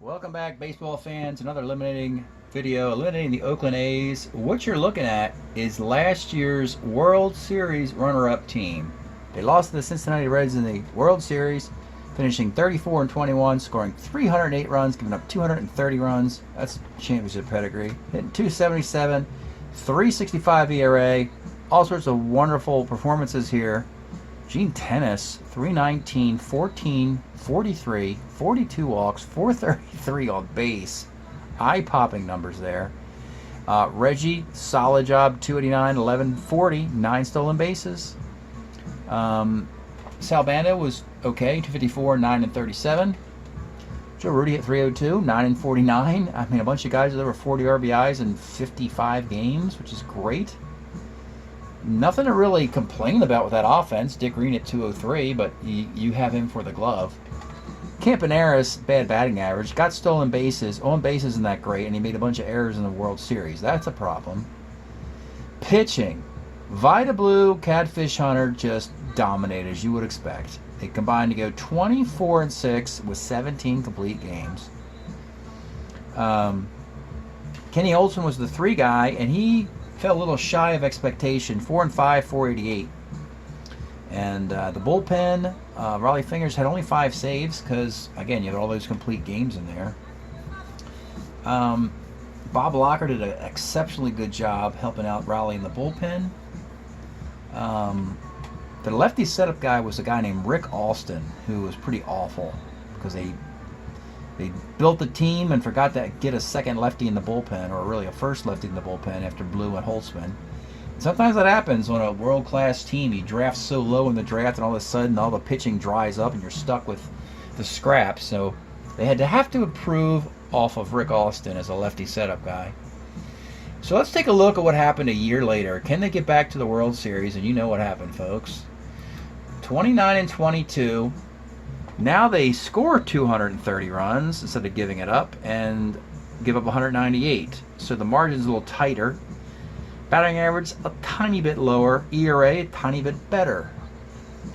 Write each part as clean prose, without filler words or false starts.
Welcome back, baseball fans. Another eliminating video, eliminating the Oakland A's. What you're looking at is last year's World Series runner-up team. They lost to the Cincinnati Reds in the World Series, finishing 34-21, scoring 308 runs, giving up 230 runs. That's championship pedigree. Hitting 277, 365 ERA. All sorts of wonderful performances here. Gene Tennis, 319, 14, 43, 42 walks, 433 on base. Eye-popping numbers there. Reggie, solid job, 289, 1140, 9 stolen bases. Sal Bando was okay, 254, 9 and 37. Joe Rudy hit 302, 9 and 49. I mean, a bunch of guys with over 40 RBIs in 55 games, which is great. Nothing to really complain about with that offense. Dick Green at 203, but you have him for the glove. Campaneris, bad batting average, got stolen bases. On base isn't that great, and he made a bunch of errors in the World Series. That's a problem. Pitching. Vida Blue, Catfish Hunter just dominated, as you would expect. They combined to go 24-6 with 17 complete games. Kenny Olson was the 3 guy, and he fell a little shy of expectation. 4-5, 488. And the bullpen, Raleigh Fingers had only 5 saves because, again, you had all those complete games in there. Bob Locker did an exceptionally good job helping out Raleigh in the bullpen. The lefty setup guy was a guy named Rick Alston, who was pretty awful because they built the team and forgot to get a second lefty in the bullpen, or really a first lefty in the bullpen after Blue and Holtzman. Sometimes that happens on a world-class team. You draft so low in the draft, and all of a sudden all the pitching dries up and you're stuck with the scraps. So they have to improve off of Rick Alston as a lefty setup guy. So let's take a look at what happened a year later. Can they get back to the World Series? And you know what happened, folks. 29-22. Now they score 230 runs instead of giving it up and give up 198. So the margin's a little tighter. Batting average a tiny bit lower. ERA a tiny bit better.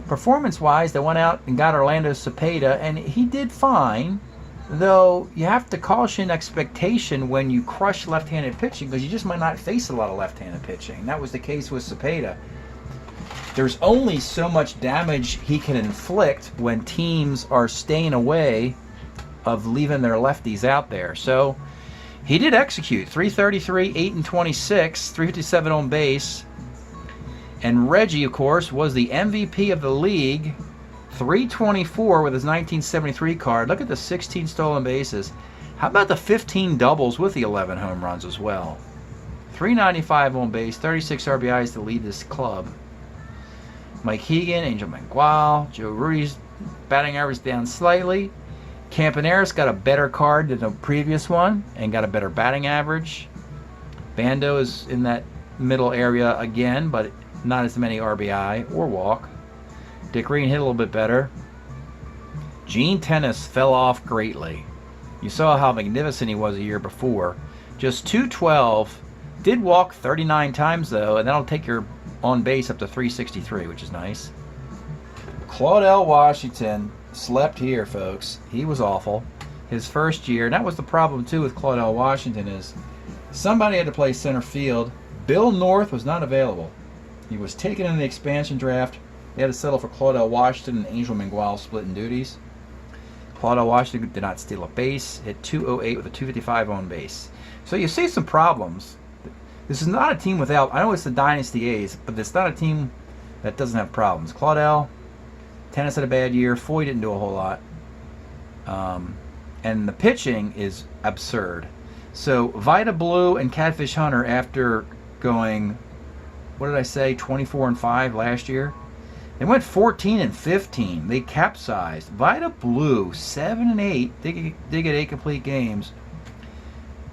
Performance-wise, they went out and got Orlando Cepeda, and he did fine. Though you have to caution expectation when you crush left-handed pitching, because you just might not face a lot of left-handed pitching. That was the case with Cepeda. There's only so much damage he can inflict when teams are staying away of leaving their lefties out there. So he did execute. 333, 8 and 26, 357 on base. And Reggie, of course, was the MVP of the league. 324 with his 1973 card. Look at the 16 stolen bases. How about the 15 doubles with the 11 home runs as well? 395 on base, 36 RBIs to lead this club. Mike Hegan, Angel Mangual, Joe Rudy's batting average down slightly. Campaneris got a better card than the previous one and got a better batting average. Bando is in that middle area again, but not as many RBI or walk. Dick Green hit a little bit better. Gene Tennis fell off greatly. You saw how magnificent he was a year before. Just 212. Did walk 39 times, though, and that'll take your on base up to 363, which is nice. Claudell Washington slept here, folks. He was awful. His first year, and that was the problem, too, with Claudell Washington, is somebody had to play center field. Bill North was not available. He was taken in the expansion draft. They had to settle for Claudell Washington and Angel Mangual splitting duties. Claudell Washington did not steal a base, hit 208 with a 255 on base. So you see some problems. This is not a team without, I know it's the Dynasty A's, but it's not a team that doesn't have problems. Claudell, Tennis had a bad year. Foy didn't do a whole lot. And the pitching is absurd. So Vida Blue and Catfish Hunter, after going, what did I say, 24-5 last year? They went 14-15. They capsized. Vida Blue, 7-8. They get 8 complete games.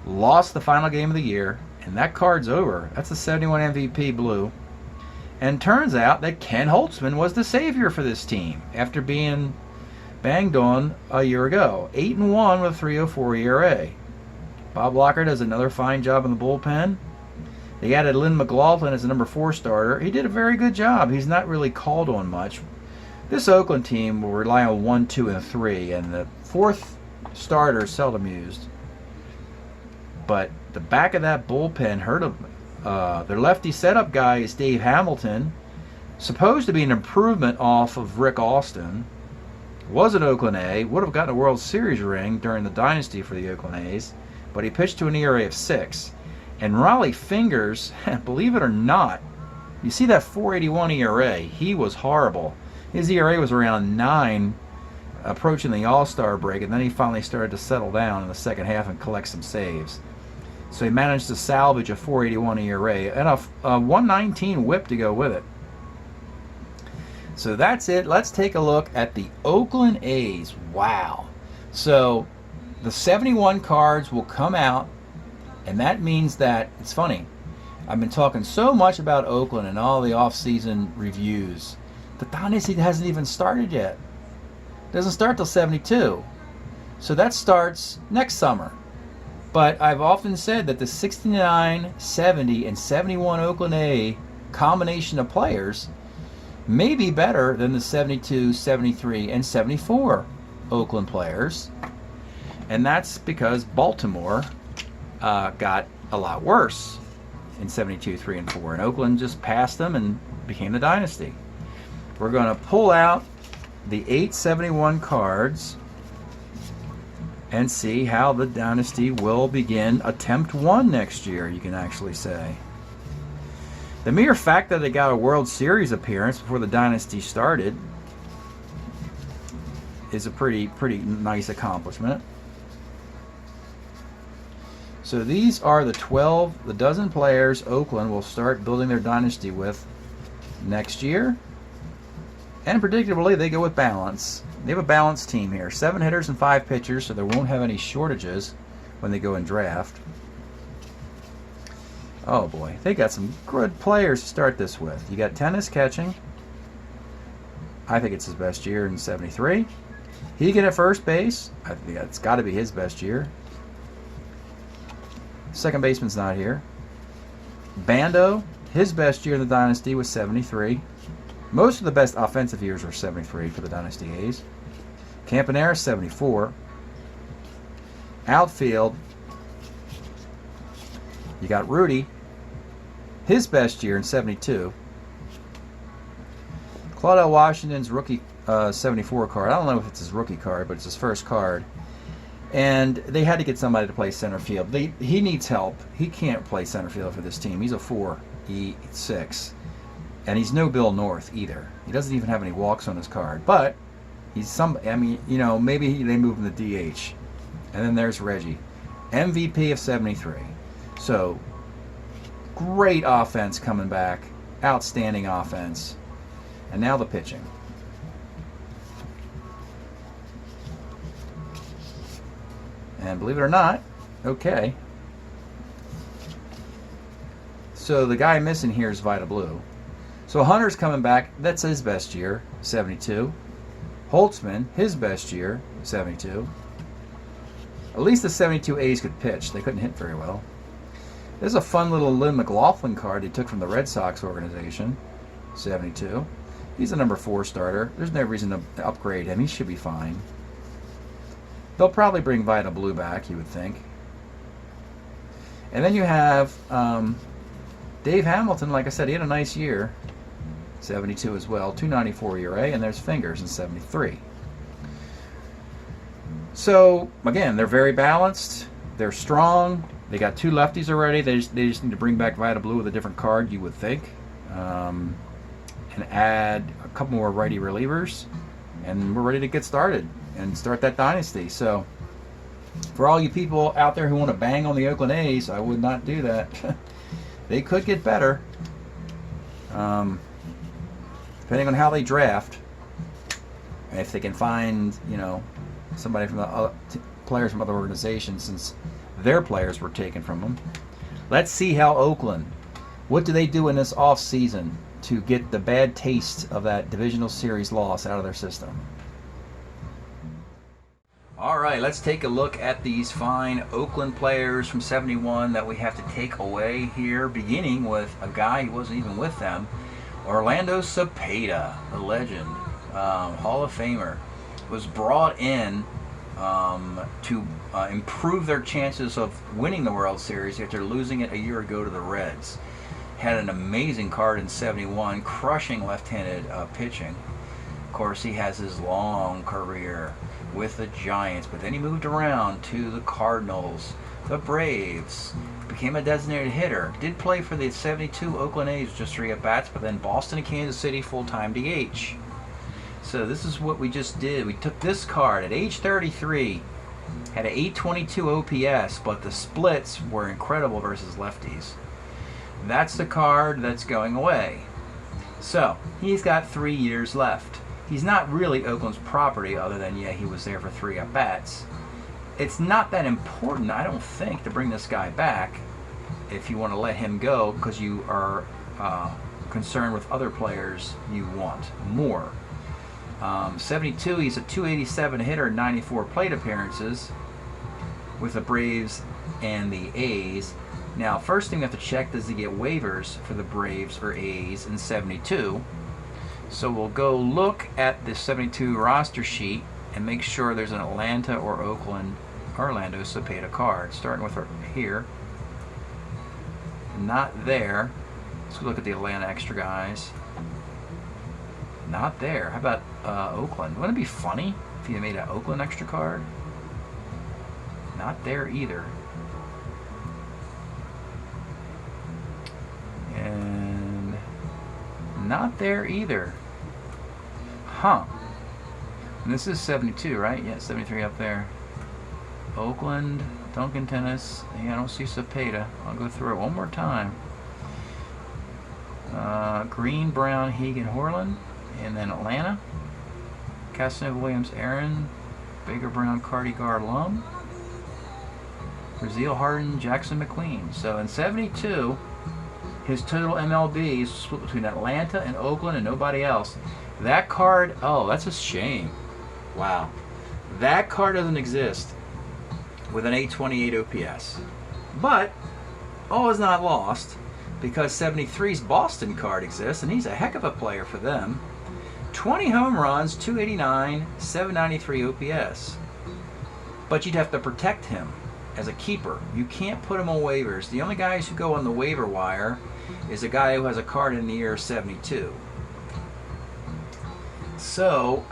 Lost the final game of the year. And that card's over. That's the 71 MVP Blue. And turns out that Ken Holtzman was the savior for this team after being banged on a year ago. 8-1 with a 304 ERA. Bob Locker does another fine job in the bullpen. They added Lynn McLaughlin as the number 4 starter. He did a very good job. He's not really called on much. This Oakland team will rely on 1, 2, and 3. And the 4th Starters, seldom used. But the back of that bullpen hurt them. Their lefty setup guy is Dave Hamilton, supposed to be an improvement off of Rick Austin. Was at Oakland A, would have gotten a World Series ring during the dynasty for the Oakland A's, but he pitched to an ERA of 6. And Raleigh Fingers, believe it or not, you see that 4.81 ERA, he was horrible. His ERA was around 9 approaching the All-Star break, and then he finally started to settle down in the second half and collect some saves. So he managed to salvage a 4.81 ERA and a 119 whip to go with it. So that's it. Let's take a look at the Oakland A's. Wow. So the 71 cards will come out, and that means that, it's funny, I've been talking so much about Oakland and all the off-season reviews. The dynasty hasn't even started yet. It doesn't start till 72. So that starts next summer. But I've often said that the 69, 70, and 71 Oakland A combination of players may be better than the 72, 73, and 74 Oakland players. And that's because Baltimore got a lot worse in 72, 3, and 4. And Oakland just passed them and became the dynasty. We're going to pull out the 871 cards and see how the dynasty will begin attempt 1 next year, you can actually say. The mere fact that they got a World Series appearance before the dynasty started is a pretty nice accomplishment. So these are the dozen players Oakland will start building their dynasty with next year. And predictably, they go with balance. They have a balanced team here. 7 hitters and 5 pitchers, so there won't have any shortages when they go and draft. Oh boy, they got some good players to start this with. You got Tennis catching. I think it's his best year in 73. Hegan at first base. I think it's got to be his best year. Second baseman's not here. Bando, his best year in the dynasty was 73. Most of the best offensive years were 73 for the Dynasty A's. Campanera, 74. Outfield, you got Rudy, his best year in 72. Claudel Washington's rookie 74 card. I don't know if it's his rookie card, but it's his first card. And they had to get somebody to play center field. He needs help. He can't play center field for this team. He's a 4.6. And he's no Bill North either. He doesn't even have any walks on his card. But he's I mean, you know, maybe they move him to DH. And then there's Reggie. MVP of 73. So, great offense coming back. Outstanding offense. And now the pitching. And believe it or not, okay. So the guy missing here is Vita Blue. So Hunter's coming back. That's his best year, 72. Holtzman, his best year, 72. At least the 72 A's could pitch. They couldn't hit very well. This is a fun little Lynn McLaughlin card they took from the Red Sox organization, 72. He's a number 4 starter. There's no reason to upgrade him. He should be fine. They'll probably bring Vita Blue back, you would think. And then you have Dave Hamilton. Like I said, he had a nice year. 72 as well. 294 ERA, and there's Fingers in 73. So, again, they're very balanced. They're strong. They got 2 lefties already. They just need to bring back Vita Blue with a different card, you would think. And add a couple more righty relievers. And we're ready to get started and start that dynasty. So, for all you people out there who want to bang on the Oakland A's, I would not do that. They could get better. Depending on how they draft. And if they can find, you know, somebody from the players from other organizations, since their players were taken from them. Let's see how Oakland, what do they do in this off season to get the bad taste of that divisional series loss out of their system. All right, let's take a look at these fine Oakland players from 71 that we have to take away here, beginning with a guy who wasn't even with them, Orlando Cepeda, the legend, Hall of Famer, was brought in to improve their chances of winning the World Series after losing it a year ago to the Reds. Had an amazing card in 71, crushing left-handed pitching. Of course, he has his long career with the Giants, but then he moved around to the Cardinals, the Braves, became a designated hitter, did play for the 72 Oakland A's, just 3 at-bats, but then Boston and Kansas City full-time DH. So this is what we just did. We took this card at age 33, had an 822 OPS, but the splits were incredible versus lefties. That's the card that's going away. So he's got 3 years left. He's not really Oakland's property, other than, yeah, he was there for 3 at-bats. It's not that important, I don't think, to bring this guy back if you want to let him go, because you are concerned with other players you want more. 72, he's a 287 hitter, 94 plate appearances with the Braves and the A's. Now, first thing we have to check, does he get waivers for the Braves or A's in 72? So we'll go look at the 72 roster sheet and make sure there's an Atlanta or Oakland, Orlando Cepeda card. Starting with here. Not there. Let's look at the Atlanta extra guys. Not there. How about Oakland? Wouldn't it be funny if you made an Oakland extra card? Not there either. And not there either. Huh. And this is 72, right? Yeah, 73 up there. Oakland, Duncan Tennis. Yeah, I don't see Cepeda. I'll go through it one more time. Green, Brown, Hagan, Horland. And then Atlanta. Casanova, Williams, Aaron. Baker, Brown, Cardigar, Lum. Brazil, Harden, Jackson, McQueen. So in 72, his total MLB is split between Atlanta and Oakland and nobody else. That card, oh, that's a shame. Wow. That card doesn't exist with an 828 OPS. But all is not lost, because 73's Boston card exists, and he's a heck of a player for them. 20 home runs, 289, 793 OPS. But you'd have to protect him as a keeper. You can't put him on waivers. The only guys who go on the waiver wire is a guy who has a card in the year 72. So,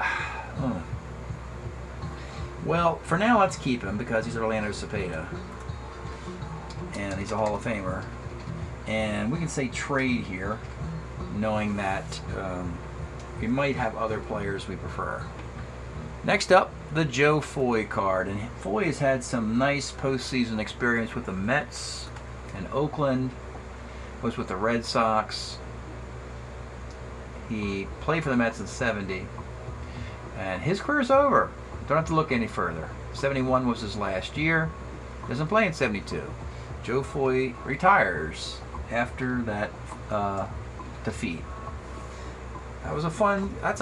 well, for now, let's keep him because he's Orlando Cepeda. And he's a Hall of Famer. And we can say trade here, knowing that we might have other players we prefer. Next up, the Joe Foy card. And Foy has had some nice postseason experience with the Mets and Oakland. Was with the Red Sox. He played for the Mets in 70. And his career's over. Don't have to look any further. 71 was his last year. Doesn't play in 72. Joe Foy retires after that defeat. That's a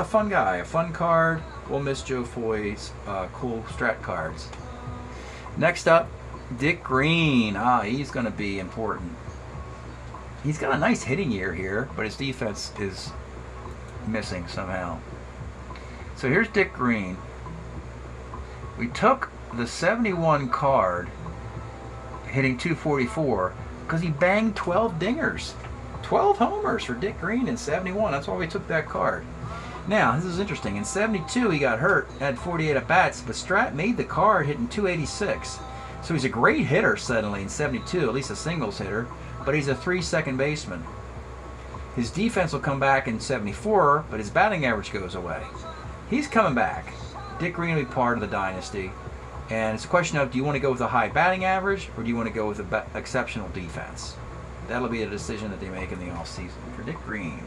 fun guy, a fun card. We'll miss Joe Foy's cool Strat cards. Next up, Dick Green. He's going to be important. He's got a nice hitting year here, but his defense is missing somehow. So here's Dick Green. We took the 71 card, hitting 244, because he banged 12 dingers. 12 homers for Dick Green in 71. That's why we took that card. Now, this is interesting. In 72, he got hurt, had 48 at-bats, but Strat made the card hitting 286. So he's a great hitter suddenly in 72, at least a singles hitter, but he's a 3 second baseman. His defense will come back in 74, but his batting average goes away. He's coming back. Dick Green will be part of the dynasty. And it's a question of, do you want to go with a high batting average, or do you want to go with an exceptional defense? That'll be a decision that they make in the offseason for Dick Green.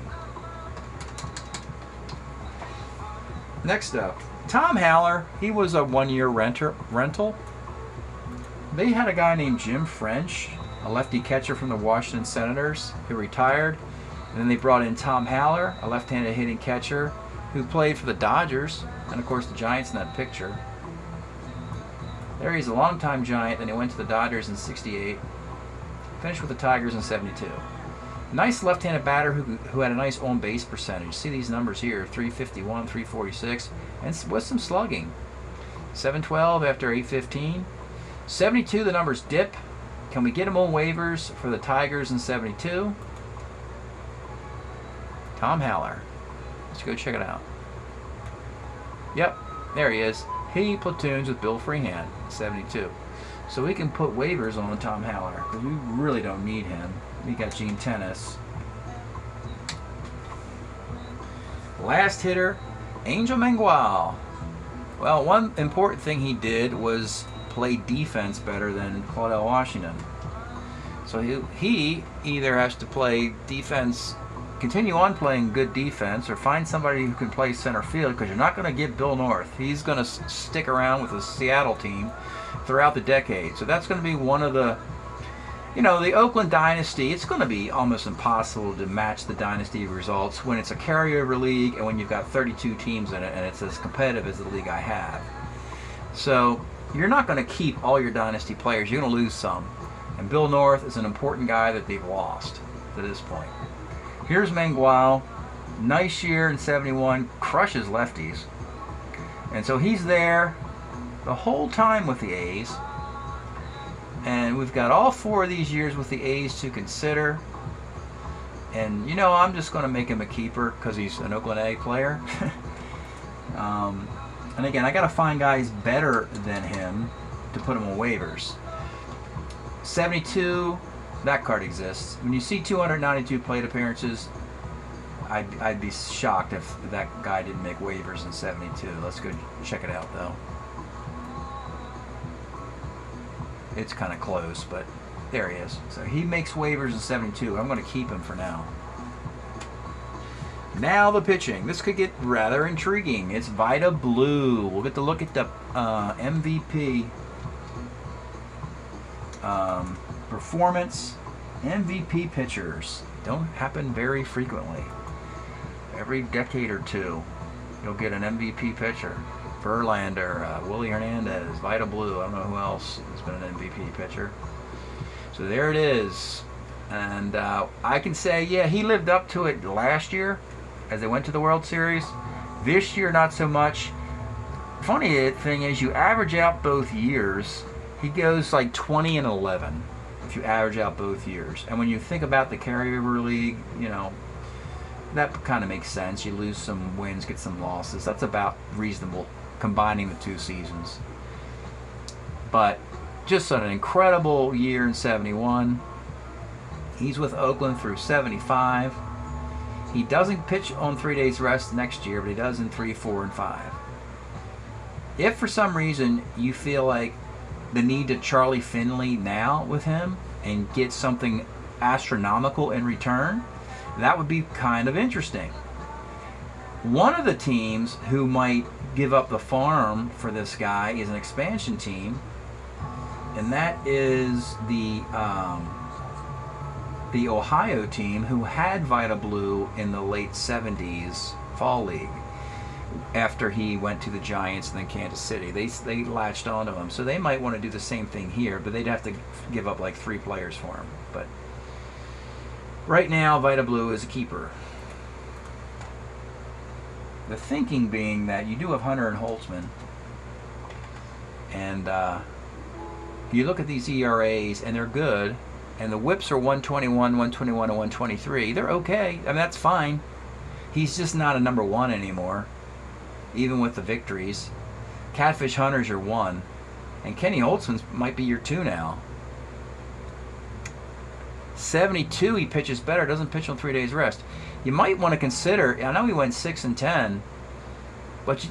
Next up, Tom Haller. He was a one-year rental. They had a guy named Jim French, a lefty catcher from the Washington Senators, who retired. And then they brought in Tom Haller, a left-handed hitting catcher, who played for the Dodgers, and of course the Giants in that picture. There he's a longtime Giant, then he went to the Dodgers in 68. Finished with the Tigers in 72. Nice left-handed batter who had a nice on-base percentage. See these numbers here, 351, 346, and with some slugging. 712 after 815. 72, the numbers dip. Can we get him on waivers for the Tigers in 72? Tom Haller. Let's go check it out. Yep, there he is. He platoons with Bill Freehan, 72. So we can put waivers on Tom Haller because we really don't need him. We got Gene Tennis. Last hitter, Angel Mangual. Well, one important thing he did was play defense better than Claudel Washington. So he either has to play defense, continue on playing good defense, or find somebody who can play center field, because you're not going to get Bill North. He's going to stick around with the Seattle team throughout the decade. So that's going to be one of the, the Oakland dynasty. It's going to be almost impossible to match the dynasty results when it's a carryover league and when you've got 32 teams in it and it's as competitive as the league I have. So you're not going to keep all your dynasty players. You're going to lose some. And Bill North is an important guy that they've lost to this point. Here's Mangual. Nice year in 71. Crushes lefties. And so he's there the whole time with the A's. And we've got all 4 of these years with the A's to consider. And, I'm just going to make him a keeper because he's an Oakland A player. And again, I got to find guys better than him to put him on waivers. 72, that card exists. When you see 292 plate appearances, I'd be shocked if that guy didn't make waivers in 72. Let's go check it out, though. It's kind of close, but there he is. So he makes waivers in 72. I'm going to keep him for now. Now the pitching. This could get rather intriguing. It's Vida Blue. We'll get to look at the MVP performance. MVP pitchers don't happen very frequently. Every decade or two, you'll get an MVP pitcher. Verlander, Willie Hernandez, Vida Blue. I don't know who else has been an MVP pitcher. So there it is. And I can say, yeah, he lived up to it last year as they went to the World Series. This year, not so much. Funny thing is, you average out both years, he goes like 20 and 11 if you average out both years. And when you think about the carryover league, that kind of makes sense. You lose some wins, get some losses. That's about reasonable, combining the 2 seasons. But just an incredible year in 71. He's with Oakland through 75. He doesn't pitch on 3 days rest next year, but he does in 3, 4, and 5. If for some reason you feel like the need to Charlie Finley now with him and get something astronomical in return, that would be kind of interesting. One of the teams who might give up the farm for this guy is an expansion team, and that is the Ohio team who had Vida Blue in the late 70s Fall League after he went to the Giants and then Kansas City. They latched onto him. So they might want to do the same thing here, but they'd have to give up like 3 players for him. But right now, Vida Blue is a keeper. The thinking being that you do have Hunter and Holtzman, and you look at these ERAs and they're good, and the whips are 121, 121, and 123. They're okay. I mean, that's fine. He's just not a number 1 anymore, even with the victories. Catfish Hunter's your 1, and Kenny Holtzman might be your 2 now. 72, he pitches better, doesn't pitch on 3 days rest. You might want to consider, I know he went 6 and 10, but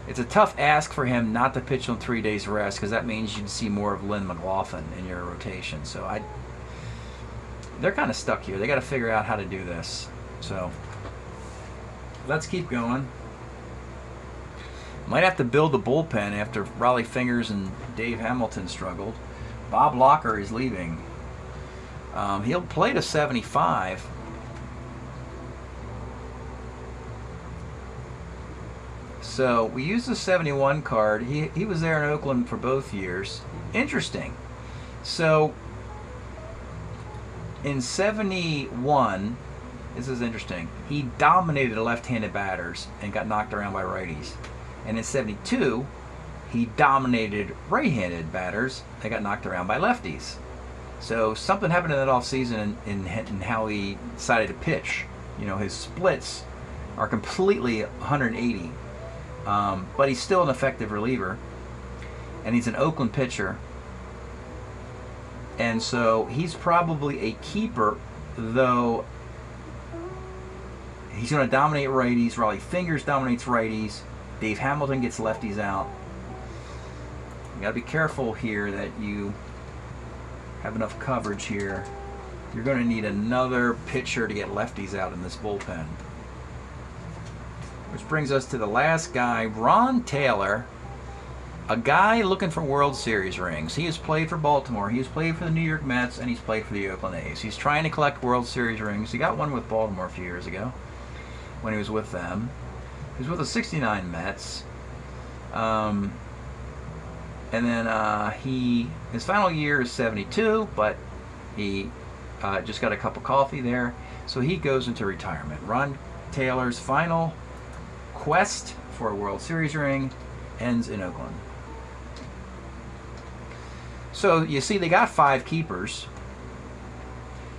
it's a tough ask for him not to pitch on 3 days rest, because that means you'd see more of Lynn McLaughlin in your rotation. So they're kind of stuck here. They got to figure out how to do this. So let's keep going. Might have to build the bullpen after Raleigh Fingers and Dave Hamilton struggled. Bob Locker is leaving. He'll play to 75. So we used the 71 card. He was there in Oakland for both years. Interesting. So in 71, this is interesting, he dominated the left-handed batters and got knocked around by righties. And in 72, he dominated right-handed batters. They got knocked around by lefties. So something happened in that offseason in how he decided to pitch. You know, his splits are completely 180. But he's still an effective reliever. And he's an Oakland pitcher. And so he's probably a keeper, though he's going to dominate righties. Raleigh Fingers dominates righties. Dave Hamilton gets lefties out. You got to be careful here that you have enough coverage here. You're going to need another pitcher to get lefties out in this bullpen. Which brings us to the last guy, Ron Taylor. A guy looking for World Series rings. He has played for Baltimore, he has played for the New York Mets, and he's played for the Oakland A's. He's trying to collect World Series rings. He got one with Baltimore a few years ago when he was with them. He was with the 69 Mets. And then his final year is 72, but he just got a cup of coffee there. So he goes into retirement. Ron Taylor's final quest for a World Series ring ends in Oakland. So you see they got 5 keepers.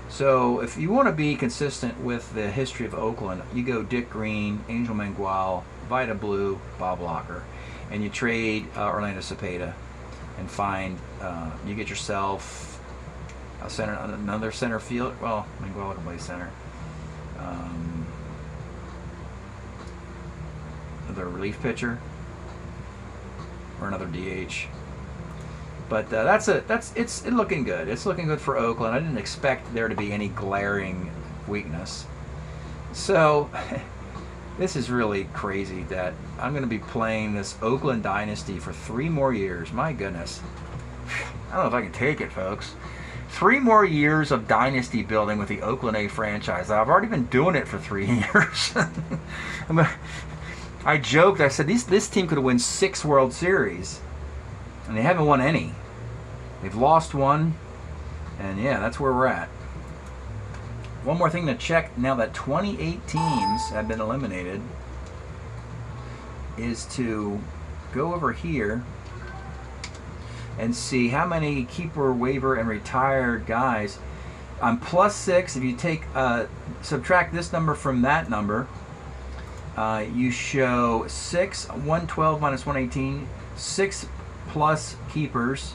So if you want to be consistent with the history of Oakland, you go Dick Green, Angel Mangual, Vida Blue, Bob Locker, and you trade Orlando Cepeda and find you get yourself a center, another center field. Well, Mangual can play center. Another relief pitcher or another DH. But it's looking good. It's looking good for Oakland. I didn't expect there to be any glaring weakness. So this is really crazy that I'm going to be playing this Oakland dynasty for 3 more years. My goodness. I don't know if I can take it, folks. 3 more years of dynasty building with the Oakland A franchise. I've already been doing it for 3 years. I joked. I said this team could win 6 World Series, and they haven't won any. They've lost 1, and yeah, that's where we're at. One more thing to check now that 28 teams have been eliminated is to go over here and see how many keeper, waiver, and retired guys. On +6, if you take subtract this number from that number, you show 6, 112 minus 118, 6 plus keepers.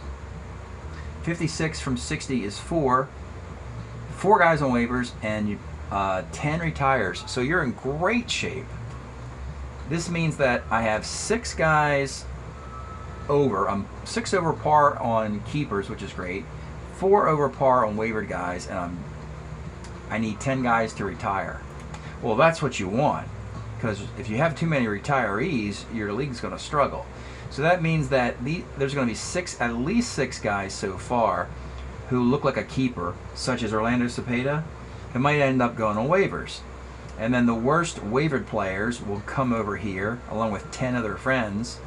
56 from 60 is 4 guys on waivers, and 10 retires. So you're in great shape. This means that I have 6 guys over. I'm 6 over par on keepers, which is great. 4 over par on wavered guys, and I need 10 guys to retire. Well, that's what you want, because if you have too many retirees, your league's going to struggle. So that means that there's going to be at least 6 guys so far who look like a keeper, such as Orlando Cepeda, who might end up going on waivers. And then the worst wavered players will come over here, along with 10 other friends.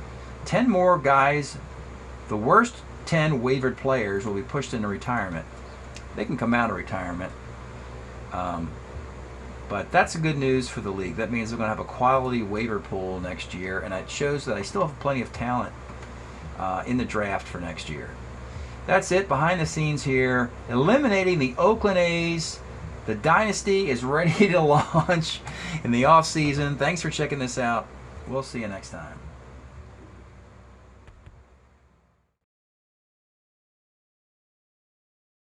10 more guys, the worst 10 wavered players will be pushed into retirement. They can come out of retirement. But that's good news for the league. That means we're going to have a quality waiver pool next year, and it shows that I still have plenty of talent in the draft for next year. That's it behind the scenes here. Eliminating the Oakland A's. The dynasty is ready to launch in the off season. Thanks for checking this out. We'll see you next time.